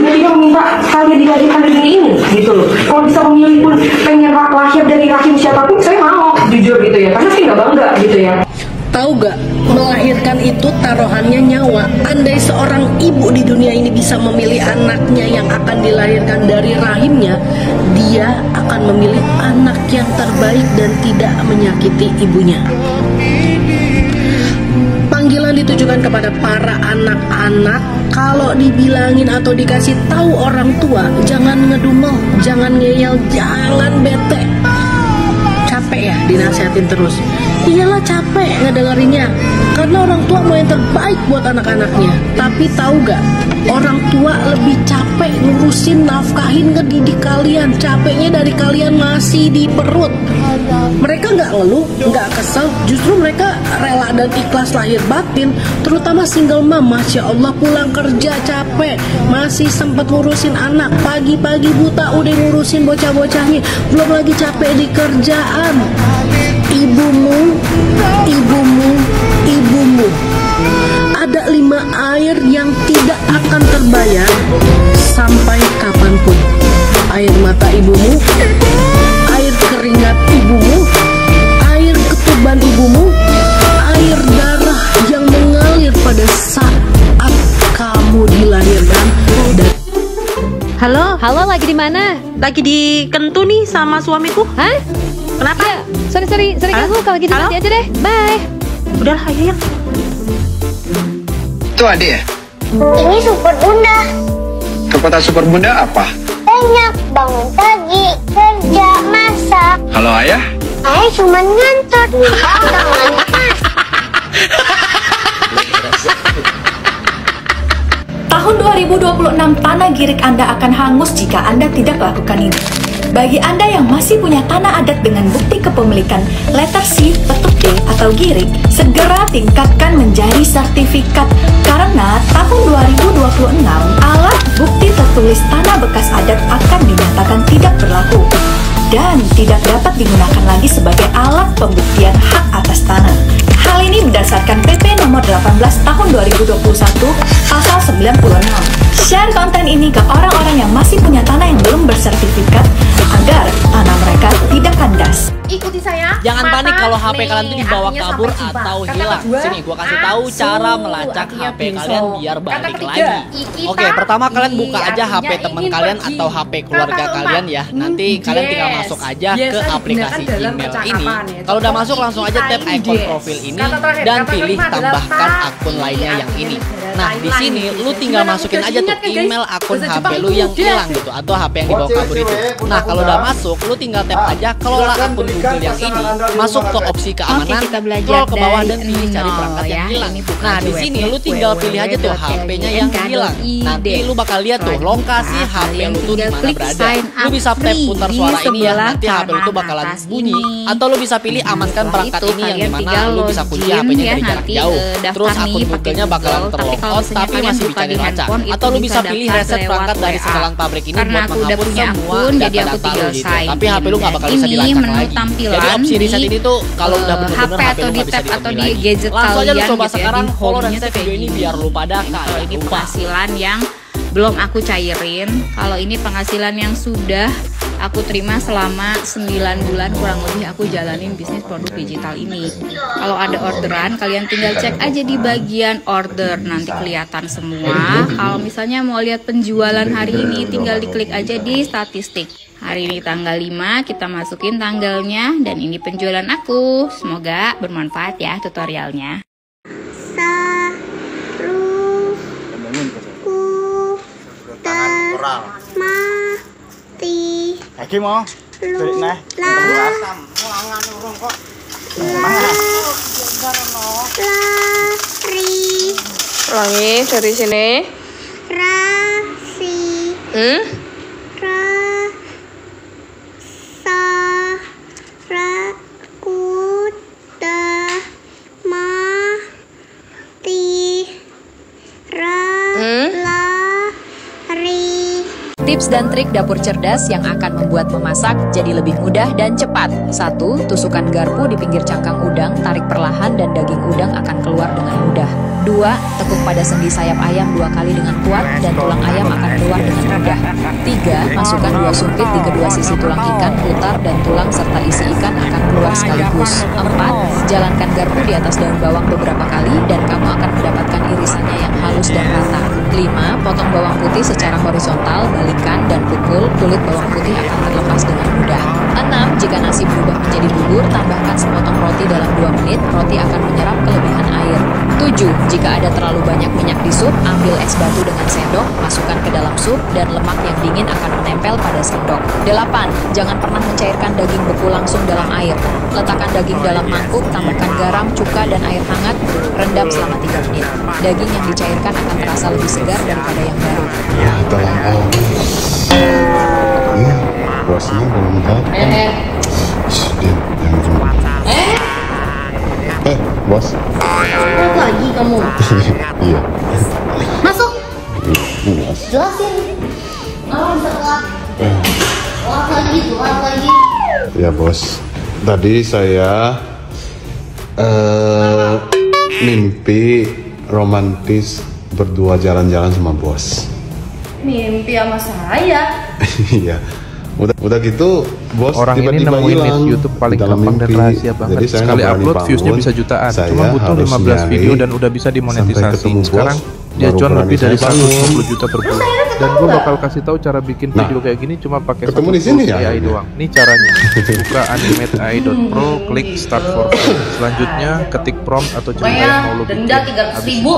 tiba-tiba meminta kalian dilahirkan di dunia ini gitu loh. Kalau bisa memilih pun pengen lahir dari rahim siapapun, saya mau jujur gitu ya, karena saya nggak bangga gitu ya. Tahu gak, melahirkan itu taruhannya nyawa. Andai seorang ibu di dunia ini bisa memilih anaknya yang akan dilahirkan dari rahimnya, dia akan memilih anak yang terbaik dan tidak menyakiti ibunya. Panggilan ditujukan kepada para anak-anak. Kalau dibilangin atau dikasih tahu orang tua, jangan ngedumel, jangan ngeyel, jangan bete. Capek ya dinasihatin terus. Iyalah capek ngedengerinnya, karena orang tua mau yang terbaik buat anak-anaknya. Tapi tahu gak, orang tua lebih capek ngurusin, nafkahin, ngedidik kalian. Capeknya dari kalian masih di perut. Mereka gak ngeluh, gak kesel, justru mereka rela dan ikhlas lahir batin. Terutama single mom, Masya Allah, pulang kerja capek, masih sempet ngurusin anak. Pagi-pagi buta udah ngurusin bocah-bocahnya, belum lagi capek di kerjaan. Ibumu, ibumu, ibumu. Ada 5 air yang tidak akan terbayar sampai kapanpun. Air mata ibumu, air keringat ibumu, air ketuban ibumu, air darah yang mengalir pada saat kamu dilahirkan. Halo, lagi di mana? Lagi di Kentu nih sama suamiku. Hah? Kenapa? Ya, sorry ganggu, kalau gitu nanti aja deh. Bye. Udah, ayo. Itu adik ya? Ini super bunda. Kekuatan super bunda apa? Banyak, bangun pagi, kerja, masak. Kalau ayah? Ayah cuma ngantor. Tangan. Tahun 2026 tanah girik Anda akan hangus jika Anda tidak lakukan ini. Bagi Anda yang masih punya tanah adat dengan bukti kepemilikan letter C, petuk D, atau girik, segera tingkatkan menjadi sertifikat karena tahun 2026 alat bukti tertulis tanah bekas adat akan dinyatakan tidak berlaku dan tidak dapat digunakan lagi sebagai alat pembuktian hak atas tanah. Hal ini berdasarkan PP nomor 18 tahun 2021 pasal 96. Share konten ini ke orang-orang yang masih punya tanah yang belum bersertifikat agar tanah mereka tidak kandas. Ikuti saya. Jangan panik kalau HP kalian tuh dibawa kabur atau hilang. Sini gua kasih tahu cara melacak HP kalian biar balik lagi. Oke, pertama kalian buka aja HP teman kalian atau HP keluarga kalian ya. Nanti kalian tinggal masuk aja ke aplikasi Gmail ini. Kalau udah masuk langsung aja tap icon profil ini dan pilih tambahkan akun lainnya yang ini. Nah, di sini lu tinggal masukin aja tuh email akun HP lu yang hilang gitu atau HP yang dibawa kabur itu. Nah, kalau udah masuk, lu tinggal tap aja kelola akun Google yang ini, masuk ke opsi keamanan, scroll ke bawah dan pilih cari perangkat yang hilang. Nah, di sini lu tinggal pilih aja tuh HP-nya yang hilang. Nanti lu bakal lihat tuh lokasi HP lu tuh di mana berada. Lu bisa tap putar suara ini ya, nanti HP lu tuh bakalan bunyi. Atau lu bisa pilih amankan perangkat ini yang dimana lu bisa kunci HP-nya dari jarak jauh. Terus akun Google-nya bakalan terlogout tapi masih bisa dilacak. Atau lu bisa pilih reset perangkat dari setelan pabrik ini buat menghapus semua data-data lu gitu. Tapi HP lu nggak bakal bisa dilacak lagi. Jadi opsi reset ini tuh kalau udah bener-bener HP lu nggak bisa diambil lagi. Langsung aja lu coba sekarang, follow dan save video ini biar lu pada kagak ini lupa. penghasilan yang belum aku cairin. Kalau ini penghasilan yang sudah aku terima selama 9 bulan kurang lebih aku jalanin bisnis produk digital ini. Kalau ada orderan, kalian tinggal cek aja di bagian order, nanti kelihatan semua. Kalau misalnya mau lihat penjualan hari ini, tinggal diklik aja di statistik. Hari ini tanggal 5, kita masukin tanggalnya, dan ini penjualan aku. Semoga bermanfaat ya tutorialnya. Lagi mau? Balik nah. Ulangi dari sini. Rasi. Tips dan trik dapur cerdas yang akan membuat memasak jadi lebih mudah dan cepat. 1. Tusukkan garpu di pinggir cangkang udang, tarik perlahan dan daging udang akan keluar dengan mudah. 2. Tekuk pada sendi sayap ayam 2 kali dengan kuat dan tulang ayam akan keluar dengan 3. Masukkan 2 sumpit di kedua sisi tulang ikan, putar dan tulang serta isi ikan akan keluar sekaligus. 4. Jalankan garpu di atas daun bawang beberapa kali dan kamu akan mendapatkan irisannya yang halus dan rata. 5. Potong bawang putih secara horizontal, balikan dan pukul, kulit bawang putih akan terlepas dengan mudah. 6. Jika nasi berubah menjadi bubur, tambahkan sepotong roti dalam 2 menit, roti akan menyerap kelebihan air. 7. Jika ada terlalu banyak minyak di sup, ambil es batu dengan sendok, masukkan ke dalam sup, dan lemak yang dingin akan menempel pada sendok. 8. Jangan pernah mencairkan daging beku langsung dalam air. Letakkan daging dalam mangkuk, tambahkan garam, cuka, dan air hangat, rendam selama 3 menit. Daging yang dicairkan akan terasa lebih segar daripada yang baru. Ya, tolong iya, bosnya belum datang. Bos. Lagi kamu? Iya. Masuk. Mas. Jelasin. Bisa telat. Telat lagi. Ya bos. Tadi saya mimpi romantis berdua jalan-jalan sama bos. Mimpi sama saya? Iya. Udah gitu bos orang tiba-tiba ini nemuin hilang niche YouTube paling gampang dan rahasia banget. Jadi sekali upload viewsnya bisa jutaan, cuma butuh 15 video dan udah bisa dimonetisasi. Sekarang dia cuan lebih dari 120 juta per bulan. Dan gue bakal kasih tahu cara bikin video kayak gini cuma pakai satu tools AI doang. Ini caranya. Buka animateai.pro, klik start for free. Selanjutnya ketik prompt atau cerita yang mau lo bikin. Habis itu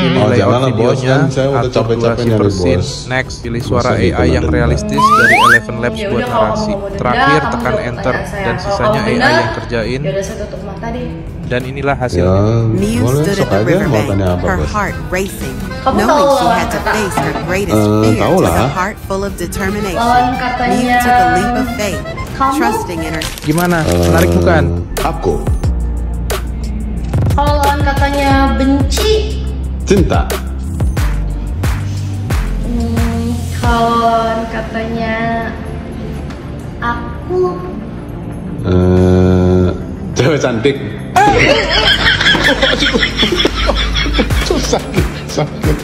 pilih layout videonya, atur durasi per scene. Next, pilih suara AI yang realistis dari Eleven Labs buat narasi. Terakhir tekan enter dan sisanya AI yang kerjain. Dan inilah hasilnya. Boleh sok aja mau tanya apa bos? Knowing she had to face her greatest fear tahu with lah. a heart full of determination. Mew took a leap of faith, trusting in her. Gimana? Menarik bukan? Aku. Kalau lawan katanya benci. Cinta. Kalau lawan katanya aku. Cewek cantik. Sakit.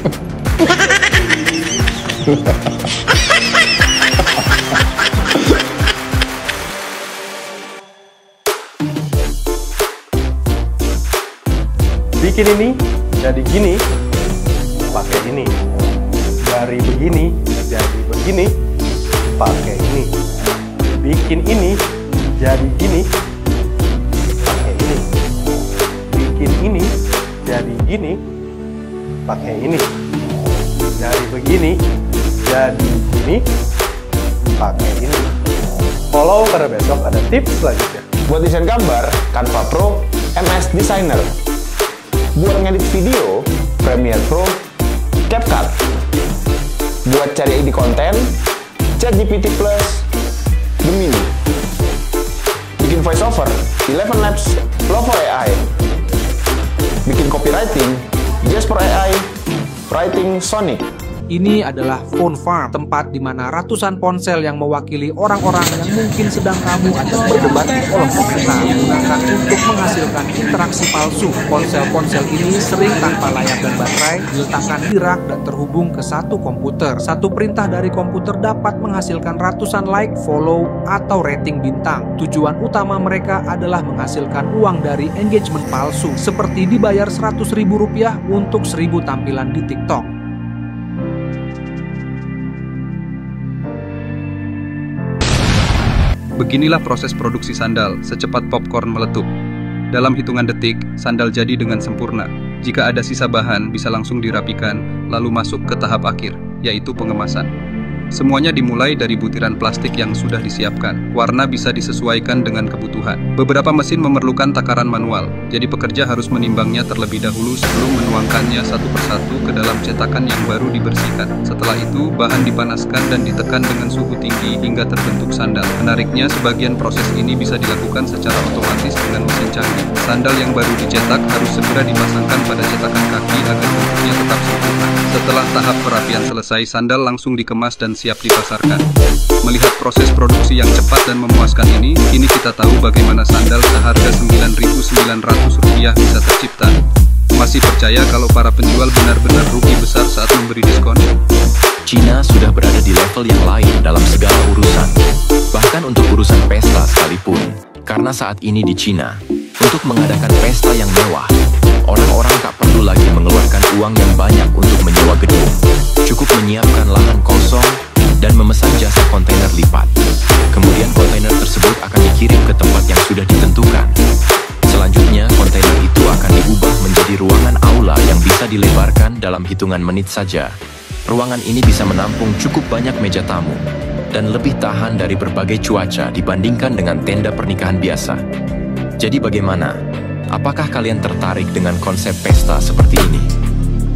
Bikin ini jadi gini, pakai ini. Dari begini jadi begini, pakai ini. Bikin ini jadi gini, pakai ini. Bikin ini jadi gini, pakai ini. Dari begini jadi gini, pakai ini. Follow karena besok ada tips selanjutnya. Buat desain gambar, Canva Pro, MS Designer. Buat ngedit video, Premiere Pro, CapCut. Buat cari ide konten, ChatGPT Plus, Gemini. Bikin voiceover, Eleven Labs, Lovo AI. Bikin copywriting, Jasper AI, Writing Sonic. Ini adalah Phone Farm, tempat di mana ratusan ponsel yang mewakili orang-orang yang mungkin sedang kamu atau berdebat di kolom komentar digunakan untuk menghasilkan interaksi palsu. Ponsel-ponsel ini sering tanpa layar dan baterai, diletakkan di rak dan terhubung ke satu komputer. Satu perintah dari komputer dapat menghasilkan ratusan like, follow, atau rating bintang. Tujuan utama mereka adalah menghasilkan uang dari engagement palsu, seperti dibayar Rp100.000 untuk 1000 tampilan di TikTok. Beginilah proses produksi sandal secepat popcorn meletup. Dalam hitungan detik, sandal jadi dengan sempurna. Jika ada sisa bahan, bisa langsung dirapikan, lalu masuk ke tahap akhir, yaitu pengemasan. Semuanya dimulai dari butiran plastik yang sudah disiapkan. Warna bisa disesuaikan dengan kebutuhan. Beberapa mesin memerlukan takaran manual, jadi pekerja harus menimbangnya terlebih dahulu sebelum menuangkannya satu persatu ke dalam cetakan yang baru dibersihkan. Setelah itu, bahan dipanaskan dan ditekan dengan suhu tinggi hingga terbentuk sandal. Menariknya, sebagian proses ini bisa dilakukan secara otomatis dengan mesin canggih. Sandal yang baru dicetak harus segera dipasangkan pada cetakan kaki agar bentuknya tetap sempurna. Setelah tahap perapian selesai, sandal langsung dikemas dan siap dipasarkan. Melihat proses produksi yang cepat dan memuaskan ini, kini kita tahu bagaimana sandal seharga Rp9.900 bisa tercipta. Masih percaya kalau para penjual benar-benar rugi besar saat memberi diskon? Cina sudah berada di level yang lain dalam segala urusan. Bahkan untuk urusan pesta sekalipun. Karena saat ini di Cina, untuk mengadakan pesta yang mewah, orang-orang tak perlu lagi mengeluarkan uang yang banyak untuk menyewa gedung. Cukup menyiapkan lahan kosong dan memesan jasa kontainer lipat. Kemudian kontainer tersebut akan dikirim ke tempat yang sudah ditentukan. Selanjutnya, kontainer itu akan diubah menjadi ruangan aula yang bisa dilebarkan dalam hitungan menit saja. Ruangan ini bisa menampung cukup banyak meja tamu dan lebih tahan dari berbagai cuaca dibandingkan dengan tenda pernikahan biasa. Jadi bagaimana? Apakah kalian tertarik dengan konsep pesta seperti ini?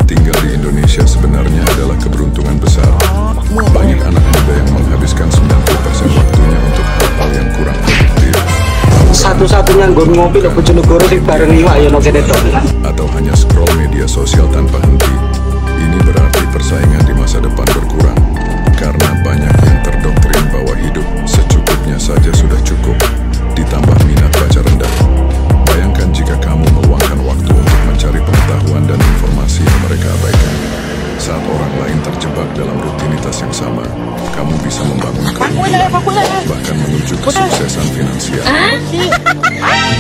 Tinggal di Indonesia sebenarnya adalah keberuntungan besar. Banyak anak muda yang menghabiskan 90% waktunya untuk hal-hal yang kurang produktif. Satu-satunya ngopi lo Bojonegoro sing bareng iwak ya kene tok. Atau hanya scroll media sosial tanpa henti. Ini berarti persaingan di masa depan berkurang. Karena banyak yang terdoktrin bahwa hidup secukupnya saja sudah cukup. Ditambah minat baca rendah. Bayangkan jika kamu meluangkan waktu untuk mencari pengetahuan dan informasi yang mereka abaikan. Saat orang lain terjebak dalam rutinitas yang sama, kamu bisa membangun keuntungan, bahkan menuju kesuksesan finansial.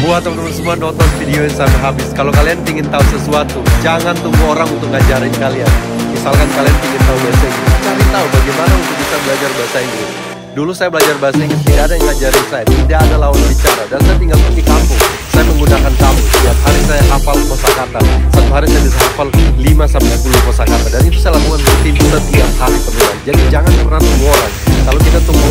Buat teman-teman semua nonton video ini sampai habis. Kalau kalian ingin tahu sesuatu, jangan tunggu orang untuk ngajarin kalian. Misalkan kalian ingin tahu bahasa Inggris, cari tahu bagaimana untuk bisa belajar bahasa Inggris. Dulu saya belajar bahasa Inggris, tidak ada yang ngajarin saya, tidak ada lawan bicara, dan saya tinggal di kampung. Saya menggunakan kamus, setiap hari saya hafal kosakata. Satu hari saya bisa hafal 5-10 kosakata, dan itu saya lakukan rutin setiap hari penulis. Jadi jangan pernah tunggu orang. Kalau kita tunggu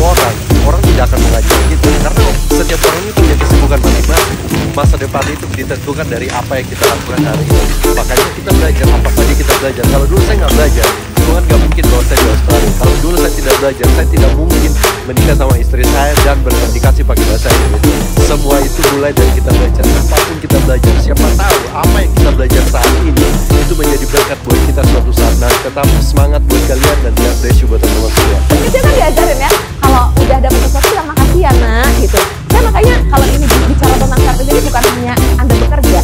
orang tidak akan mengajar gitu. Karena setiap orang itu punya kesibukan masing-masing. Masa depan itu ditentukan dari apa yang kita lakukan hari ini. Makanya kita belajar, apa saja kita belajar. Kalau dulu saya nggak belajar, Tuhan nggak mungkin bawa saya di Australia. Kalau dulu saya tidak belajar, saya tidak mungkin menikah sama istri saya dan berkomunikasi pakai bahasa Inggris. Semua itu mulai dari kita belajar. Apapun kita belajar, siapa tahu apa yang kita belajar saat ini itu menjadi berkat buat kita suatu saat. Nah, tetap semangat buat kalian dan God bless you buat teman-teman semua. Dia kan diajarin ya, kalau udah dapat sesuatu bilang makasih ya nak gitu. Saya makanya kalau ini bicara tentang kartu jadi bukan hanya Anda bekerja,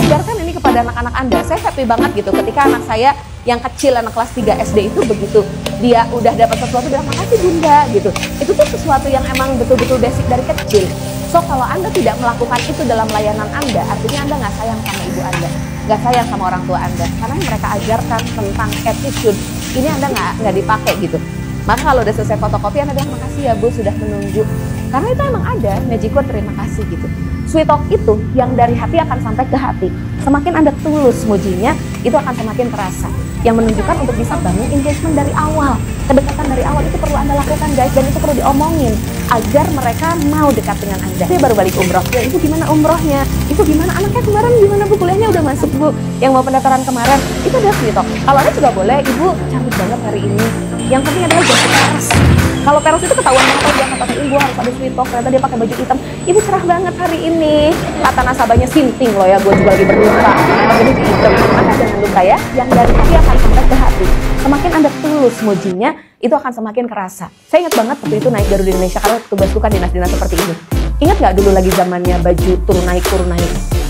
ajarkan ini kepada anak-anak Anda. Saya happy banget gitu ketika anak saya yang kecil, anak kelas 3 SD itu begitu dia udah dapat sesuatu bilang makasih bunda gitu. Itu tuh sesuatu yang emang betul-betul basic dari kecil. So kalau Anda tidak melakukan itu dalam layanan Anda, artinya Anda nggak sayang sama ibu Anda, nggak sayang sama orang tua Anda. Karena yang mereka ajarkan tentang attitude ini Anda nggak dipakai gitu. Maka kalau udah selesai fotokopi Anda bilang makasih ya Bu sudah menunjuk. Karena itu emang ada magic word terima kasih gitu. Sweet talk itu yang dari hati akan sampai ke hati. Semakin Anda tulus mujinya, itu akan semakin terasa. Yang menunjukkan untuk bisa bangun engagement dari awal. Kedekatan dari awal itu perlu Anda lakukan guys, dan itu perlu diomongin agar mereka mau dekat dengan Anda. Dia baru balik umroh, ya ibu gimana umrohnya? Ibu gimana anaknya kemarin gimana Bu? Kuliahnya udah masuk Bu? Yang mau pendaftaran kemarin, itu adalah sweet talk. Kalau Anda juga boleh, ibu cantik banget hari ini. Yang penting adalah jangan peres. Kalau peres itu ketahuan banget, oh jangan pakai ibu harus ada sweet talk. Ternyata dia pakai baju hitam. Ibu cerah banget hari ini. Kata nasabahnya sinting loh ya, gue juga lagi berduka. Pakai baju hitam. Maka jangan lupa ya, yang dari hati akan sampai ke hati. Semakin Anda tulus mujinya, itu akan semakin kerasa. Saya ingat banget waktu itu naik Garuda Indonesia karena tugasku kan dinas-dinas seperti ini. Ingat nggak dulu lagi zamannya baju turun naik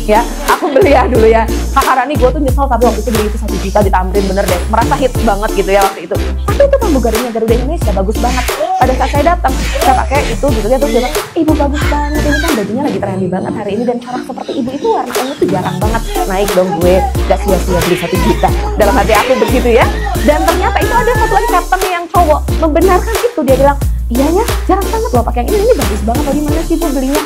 ya aku beli ya dulu ya Kak Rani, gue tuh nyesel tapi waktu itu beli itu 1 juta di Tamrin, bener deh merasa hits banget gitu ya waktu itu. Tapi itu pramugarinya Garuda Indonesia bagus banget. Pada saat saya datang saya pakai itu gitu ya, terus dia bilang ibu bagus banget, ini kan bajunya lagi trendy banget hari ini dan cara seperti ibu itu warna ungu tuh jarang banget. Naik dong gue, gak sia-sia beli 1 juta dalam hati aku begitu ya. Dan ternyata itu ada satu lagi kapten yang cowok membenarkan itu, dia bilang iya ya jarang banget loh pakai yang ini bagus banget loh, gimana sih bu belinya?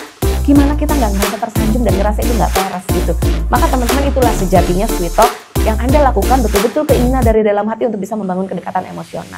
Gimana kita nggak ngerasa tersanjung dan ngerasa itu nggak peres gitu. Maka teman-teman itulah sejatinya sweet talk yang Anda lakukan betul-betul keinginan dari dalam hati untuk bisa membangun kedekatan emosional.